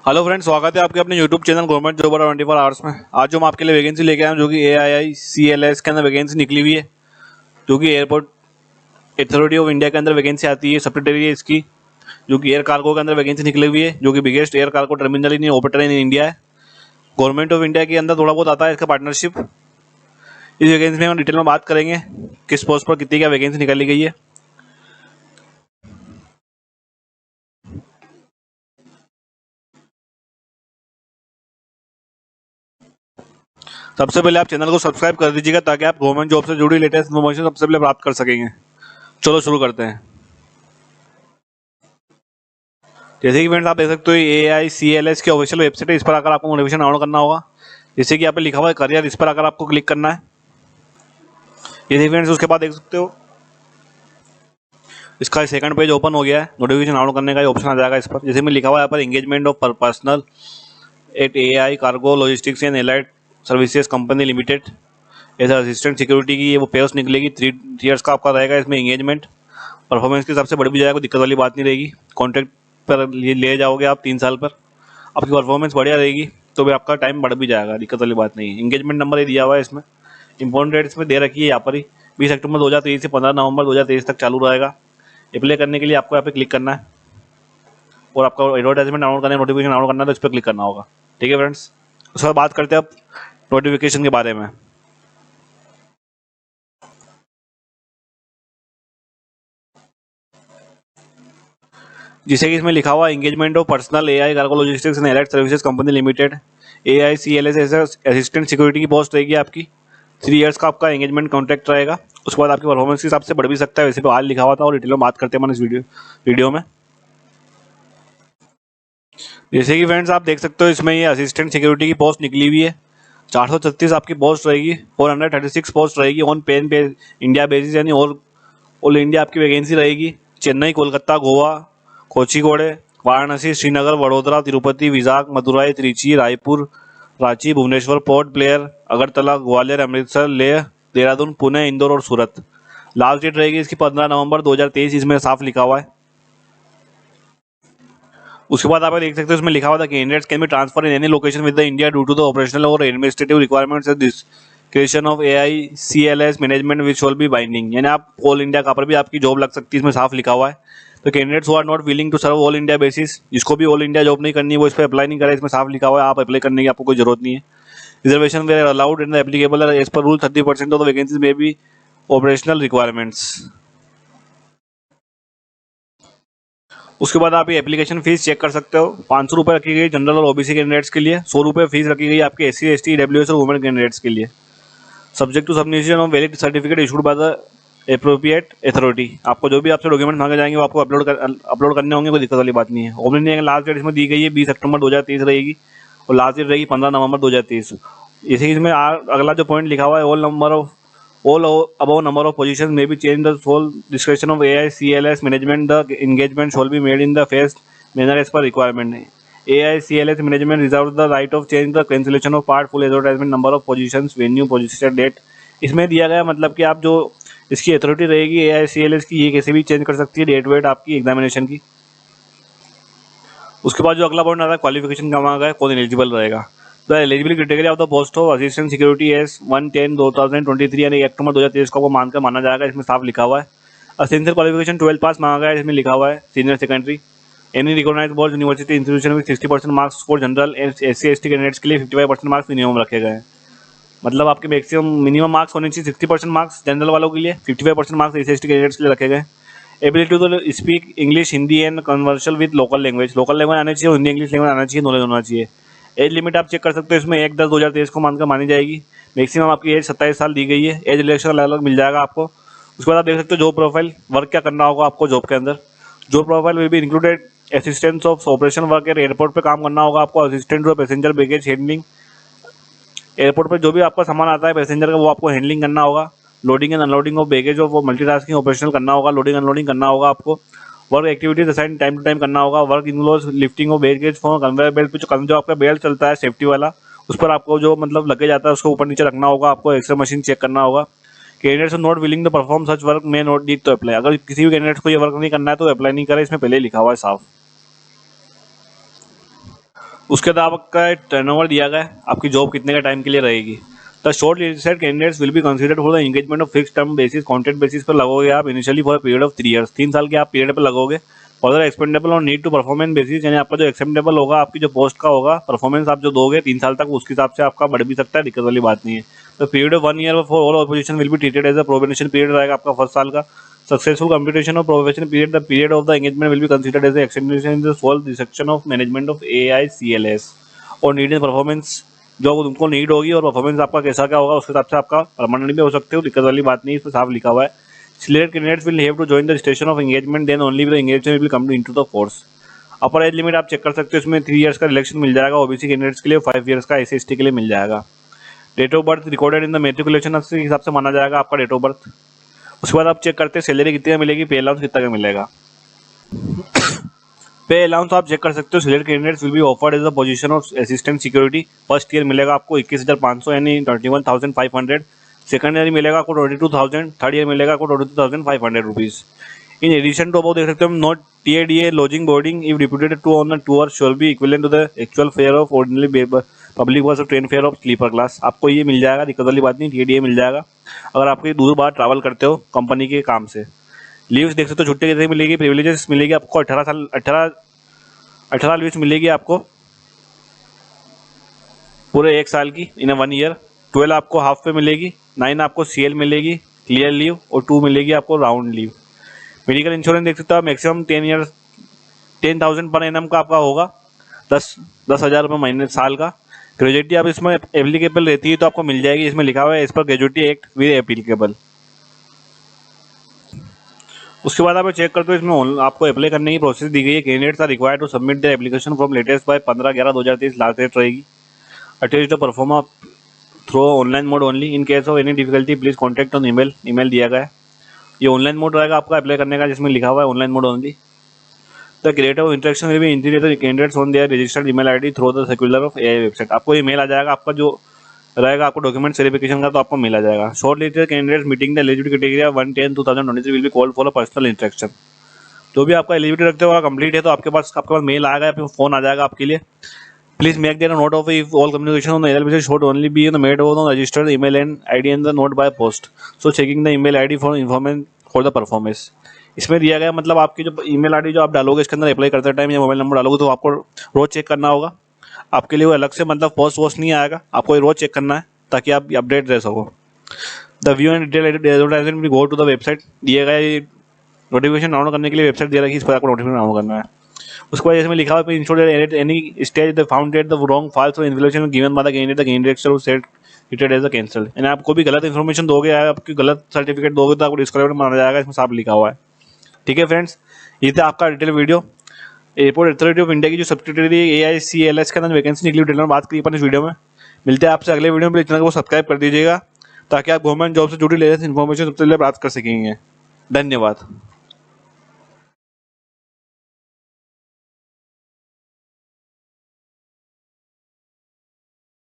Hello friends, स्वागत है आपके अपने YouTube channel government job 24 hours में। आज जो हम आपके लिए वैकेंसी लेके आए हैं जो कि AIICLS के अंदर वैकेंसी निकली हुई है, जो कि एयरपोर्ट अथॉरिटी ऑफ इंडिया के अंदर वैकेंसी आती है, सेक्रेटरी है इसकी। जो कि एयर कार्गो के अंदर वैकेंसी निकली हुई है, जो कि biggest air cargo terminal in operator in India है। गवर्नमेंट ऑफ इंडिया के अंदर थोड़ा बहुत आता है इसका पार्टनरशिप। इस वैकेंसी में हम डिटेल में बात करेंगे किस पोस्ट पर कितनी क्या वैकेंसी निकाली गई है। सबसे पहले आप चैनल को सब्सक्राइब कर दीजिएगा ताकि आप गवर्नमेंट जॉब से जुड़ी लेटेस्ट इन्फॉर्मेशन सबसे पहले प्राप्त कर सकेंगे। चलो शुरू करते हैं। जैसे कि फ्रेंड्स आप देख सकते हो AICLS की ऑफिशियल वेबसाइट है, इस पर आकर आपको नोटिफिकेशन डाउनलोड करना होगा। जैसे कि यहाँ पे लिखा हुआ है करियर, इस पर आकर आपको क्लिक करना है। जैसे फ्रेंड्स उसके बाद देख सकते हो इसका सेकंड पेज ओपन हो गया है। नोटिफिकेशन डाउनलोड करने का ऑप्शन आ जाएगा इस पर। जैसे में लिखा हुआ है यहाँ पर engagement of personnel at AI cargo logistics and allied services company limited as assistant security की ये वो पेस्ट निकलेगी। 3 ईयर्स का आपका रहेगा इसमें एंगेजमेंट। परफॉर्मेंस के हिसाब से बढ़ भी जाएगा, कोई दिक्कत वाली बात नहीं रहेगी। कॉन्ट्रैक्ट पर ले जाओगे आप 3 साल पर, आपकी परफॉर्मेंस बढ़िया रहेगी तो भी आपका टाइम बढ़ भी जाएगा, दिक्कत वाली बात नहीं है। एंगेजमेंट नंबर ये दिया हुआ है इसमें, इंपॉर्टेंट डेट इसमें दे रखी है यहाँ पर ही। 20 अक्टूबर 2023 से 15 नवंबर 2023 तक चालू रहेगा। अप्लाई करने के लिए आपको यहाँ पे क्लिक करना है और आपका एडवर्टाइजमेंट डाउनलोड करना है, नोटिफिकेशन डाउनलोड करना है तो इस पर क्लिक करना होगा। ठीक है फ्रेंड्स, उसके बाद बात करते हैं अब नोटिफिकेशन के बारे में। जिसे कि इसमें लिखा हुआ engagement of personal AI cargo logistics and allied services company limited AICLS assistant security की पोस्ट रहेगी आपकी। 3 ईयर्स का आपका एंगेजमेंट कॉन्ट्रैक्ट रहेगा। उसके बाद आपकी परफॉर्मेंस के हिसाब से बढ़ भी सकता है, वैसे तो आज लिखा हुआ था और डिटेल में बात करते हैं इस वीडियो में। जैसे कि फ्रेंड्स आप देख सकते हो इसमें ये असिस्टेंट सिक्योरिटी की पोस्ट निकली हुई है। 436 आपकी पोस्ट रहेगी, 436 पोस्ट रहेगी ऑन पेन पे इंडिया बेसिस, यानी ऑल इंडिया आपकी वैकेंसी रहेगी। चेन्नई, कोलकाता, गोवा, कोचीकोडे, वाराणसी, श्रीनगर, वडोदरा, तिरुपति, विजाग, मदुराई, त्रिची, रायपुर, रांची, भुवनेश्वर, पोर्ट ब्लेयर, अगरतला, ग्वालियर, अमृतसर, लेह, देहरादून, पुणे, इंदौर और सूरत। लास्ट डेट रहेगी इसकी 15 नवंबर 2023, इसमें साफ लिखा हुआ है। उसके बाद आप देख सकते हो इसमें लिखा हुआ था candidates can be transfer in any location with the India due to the operational और administrative requirements creation of AICLS management which will be binding, यानी आप ऑल इंडिया का पर भी आपकी जॉब लग सकती है, इसमें साफ लिखा हुआ है। तो candidates who are not willing to serve all India basis, जिसको भी ऑल इंडिया जॉब नहीं करनी है वो इस पर अप्लाई नहीं करे, इसमें साफ लिखा हुआ है। आप अप्लाई करने की आपको कोई जरूरत नहीं है। Reservation where allowed in the applicable as per rule 30% of the vacancies may be operational requirements. उसके बाद आप ये एप्लीकेशन फीस चेक कर सकते हो। 500 रुपये रखी गई जनरल और OBC कैंडिडेट्स के लिए, 100 रुपये फीस रखी गई आपके SC ST EWS और वुमेन कैंडिडेट्स के लिए। Subject to submission of valid certificate issued by the appropriate authority. आपको जो भी आपसे डॉक्यूमेंट मांगे जाएंगे वो आपको अपलोड करने होंगे, कोई दिक्कत वाली बात नहीं है। ओपनिंग लास्ट डेट इसमें दी गई है 20 अक्टूबर 2023 रहेगी और लास्ट डेट रहेगी 15 नवंबर 2023। इसी इसमें अगला जो पॉइंट लिखा हुआ है all above number of positions may be changed the sole discretion of AICLS management. The engagement shall be made in the phased manner as per requirement. AICLS management reserves the right of change the cancellation of part full advertisement number of positions venue position date। इसमें दिया गया मतलब कि आप जो इसकी authority रहेगी AICLS की, ये कैसे भी चेंज कर सकती है डेट वेट आपकी एग्जामिनेशन की। उसके बाद जो अगला पॉइंट आता है क्वालिफिकेशन का मांगा है, कौन एलिजिबल रहेगा। The eligibility criteria of the post of assistant security S 1/10/2023 यानी अक्टूबर 2023 को मानकर माना जाएगा, इसमें साफ लिखा हुआ है। असेंशियल क्वालिफिकेशन 12 पास मांगा गया है, इसमें लिखा हुआ है senior secondary. Any recognised board university institution में 60% marks for general SC ST candidates के लिए 55% मार्क्स मिनिमम रखे गए हैं। मतलब आपके मैक्सिमम मिनिमम मार्क्स होने चाहिए 60% मार्क्स जनरल वालों के लिए, 55% मार्क्स SC ST कैंडिडेट्स के लिए रखे गए। Ability to speak English Hindi and conversant with local language आना चाहिए, हिंदी इंग्लिश लैंग्वेज आना चाहिए, नॉलेज होना चाहिए। एज लिमिट आप चेक कर सकते हो, इसमें 1/10/2023 को मानकर मानी जाएगी। मैक्सिमम आपकी एज 27 साल दी गई है। एज रिलेक्शन अलग अलग मिल जाएगा आपको। उसके बाद आप देख सकते हो जॉब प्रोफाइल, वर्क क्या करना होगा आपको जॉब के अंदर। Job profile will be included assistance of operation work, airport पे काम करना होगा आपको। Assistant of passenger baggage handling, airport पर जो भी आपका सामान आता है पैसेंजर का वो आपको हैंडलिंग करना होगा। Loading and unloading of baggage of multitasking operational करना होगा, लोडिंग अनलोडिंग करना होगा आपको। Work activities assign time to time करना होगा। Work includes lifting of baggage from conveyor belt पे, जो आपका बेल्ट चलता है सेफ्टी वाला, उस पर आपको जो मतलब लगे जाता है उसको ऊपर नीचे रखना होगा। आपको एक्सरे मशीन चेक करना होगा। Candidates not willing to perform such work may not need to apply. अगर किसी भी कैंडिडेट को ये वर्क नहीं करना है तो अप्लाई नहीं करे, इसमें पहले लिखा हुआ है साफ। उसके बाद आपका टर्नओवर दिया गया है, आपकी जॉब कितने का टाइम के लिए रहेगी। The short listed candidates will be considered for the engagement of fix term basis, contract basis पर लगोगे आप initially for period of 3 years, 3 साल के आप पीरियड पर लगोगे। फर्दर एक्सपेंडेबल और नीड टू परफॉर्मेंस बेसिस, यानी आपका जो एक्सेप्टेबल होगा आपकी जो पोस्ट का होगा, परफॉर्मेंस आप जो दोगे 3 साल तक, उसके हिसाब से आपका बढ़ भी सकता है, दिक्कत वाली बात नहीं है। तो period of 1 year for all position will be treated as a probation period रहेगा आपका फर्स्ट साल का। Successful completion of probation period, the period of the engagement will be considered as extension in the sole section of management of AICLS। और need and performance, जो तुमको need होगी और performance आपका कैसा क्या होगा उसके हिसाब से आपका परमानेंट भी हो सकते हो, दिक्कत वाली बात नहीं, इसमें साफ लिखा हुआ है। Selected candidates will have to join the station of engagement, then only the engagement will come into the force. Upper age limit आप चेक कर सकते हो, इसमें 3 ईयर्स का रिलेक्शन मिल जाएगा ओबीसी कैंडिडेट्स के लिए, 5 ईयर्स का SC/ST के लिए मिल जाएगा। Date of birth recorded in the matriculation के हिसाब से माना जाएगा आपका डेट ऑफ बर्थ। उसके बाद आप चेक करते हैं सैलरी कितनी मिलेगी, पे अलाउंस कितना का मिलेगा। पे अलाउंस आप चेक कर सकते हो, select candidates will be offered as the position of assistant security. First year मिलेगा आपको 21,500 यानी 21,500। सेकंड ईयर मिलेगा आपको 22,000। थर्ड ईयर मिलेगा आपको 22,500 rupees. In addition to about देख सकते हो हम, note TADA lodging boarding if reputed to on the tour shall be equivalent to the actual fare of ordinary public bus और train fare of sleeper class. आपको ये मिल जाएगा, दिक्कत वाली बात नहीं, TADA मिल जाएगा अगर आप कहीं दूर बार ट्रैवल करते हो कंपनी के काम से। लीव्स देख सकते हो, छुट्टी कितनी मिलेगी, प्रिविलेजेस मिलेगी आपको 18 लीव्स मिलेगी आपको पूरे 1 साल की इन 1 ईयर। 12 आपको हाफ पे मिलेगी, 9 आपको CL मिलेगी क्लियर लीव, और 2 मिलेगी आपको राउंड लीव। मेडिकल इंश्योरेंस देख सकते हो आप, मैक्सिमम 10,000 पर एनम का आपका होगा, 10,000 रुपये महीने साल का। ग्रेजुएटी आप इसमें एप्लीकेबल रहती है तो आपको मिल जाएगी, इसमें लिखा हुआ है इस पर ग्रेजुएटी एक्ट विद एप्लीकेबल। उसके बाद आप चेक करते हो, इसमें आपको अप्लाई करने की प्रोसेस दी गई है। Candidates are required to submit the application form latest by 15/11/2023 last date रहेगी। Attach the proforma through online mode only, in case of any difficulty please contact on email दिया गया है। ये ऑनलाइन मोड रहेगा आपका अप्लाई करने का, जिसमें लिखा हुआ है online mode only. The creator of interaction will be integrated candidates on their registered email ID through the circular of AI website. आपको ईमेल आ जाएगा आपका जो रहेगा आपको डॉक्यूमेंट वेरिफिकेशन का, तो आपको मिला जाएगा। Short listed candidates meeting the eligibility criteria 1/10/2023 will be called for a personal interaction. जो भी आपका एलिजिबिलिटी रखते हो कंप्लीट है तो आपके पास मेल आएगा, फिर फोन आ जाएगा आपके लिए। Please make their note of if all communication on the email message should only be made on the registered email and ID and the note by post. So checking the email ID for information for the performance. इसमें दिया गया मतलब आपकी जो email ID जो आप डालोगे इसके अंदर अप्लाई करते टाइम या मोबाइल नंबर डालोगे तो आपको रोज चेक करना होगा। आपके लिए वो अलग से मतलब पोस्ट नहीं आएगा, आपको रोज चेक करना है ताकि आप अपडेट रह सको। The view and detail advertisement भी गो टू द वेबसाइट दिया गया है। नोटिफिकेशन डाउनलोड करने के लिए वेबसाइट दे रखी है, इस पर आपको नोटिफिकेशन डाउनलोड करना है। उसके बाद इसमें लिखा हुआ है ensure any stage the founded the wrong false और information given by the candidate who said treated as a cancel. यानी आपको भी गलत इन्फॉर्मेशन दोगे या आपकी गलत सर्टिफिकेट दोगे तो आपको डिस्क्वालीफाइड माना जाएगा, इसमें साफ लिखा हुआ है। ठीक है फ्रेंड्स, ये था आपका detail video. Airport authority of India की जो सब्सिडियरी AICLS के अंदर वैकेंसी निकली डिटेल में बात करी अपन इस वीडियो में। मिलते हैं आपसे अगले वीडियो में, चैनल को सब्सक्राइब कर दीजिएगा ताकि आप गवर्नमेंट जॉब से जुड़ी लेटेस्ट इन्फॉर्मेशन सबसे पहले प्राप्त कर सकेंगे। धन्यवाद।